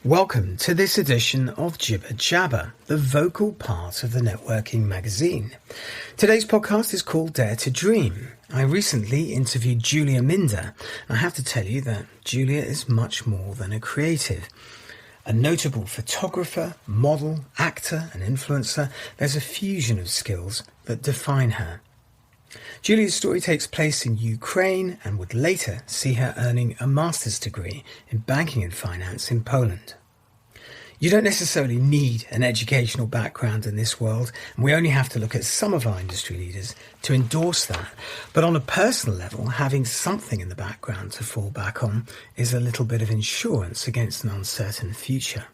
Welcome to this edition of Jibber Jabber, the vocal part of the networking magazine. Today's podcast is called Dare to Dream. I recently interviewed Julia Mindar. I have to tell you that Julia is much more than a creative. A notable photographer, model, actor and influencer, there's a fusion of skills that define her. Julia's story takes place in Ukraine and would later see her earning a master's degree in banking and finance in Poland. You don't necessarily need an educational background in this world, and we only have to look at some of our industry leaders to endorse that. But on a personal level, having something in the background to fall back on is a little bit of insurance against an uncertain future.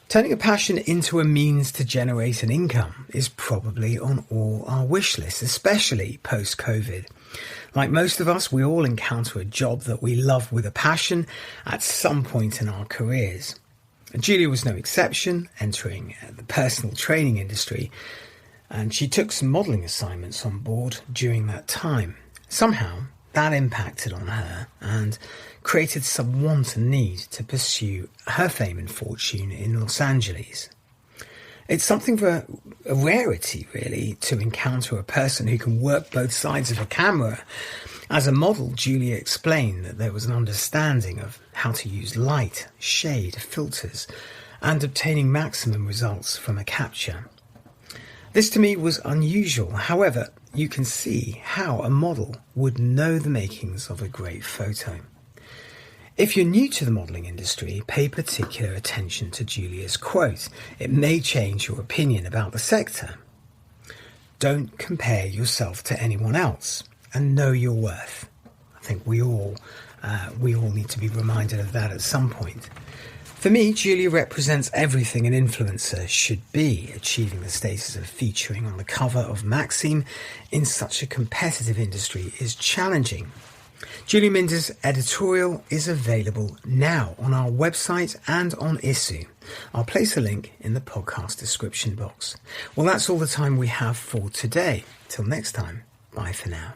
Turning a passion into a means to generate an income is probably on all our wish lists, especially post-COVID. Like most of us, we all encounter a job that we love with a passion at some point in our careers. Julia was no exception, entering the personal training industry, and she took some modelling assignments on board during that time. Somehow, that impacted on her and created some want and need to pursue her fame and fortune in Los Angeles. It's something of a rarity, really, to encounter a person who can work both sides of a camera. As a model, Julia explained that there was an understanding of how to use light, shade, filters, and obtaining maximum results from a capture. This to me was unusual. However, you can see how a model would know the makings of a great photo. If you're new to the modelling industry, pay particular attention to Julia's quote. It may change your opinion about the sector. Don't compare yourself to anyone else and know your worth. I think we all need to be reminded of that at some point. For me, Julia represents everything an influencer should be. Achieving the status of featuring on the cover of Maxim in such a competitive industry is challenging. Julia Mindar's editorial is available now on our website and on Issuu. I'll place a link in the podcast description box. Well, that's all the time we have for today. Till next time, bye for now.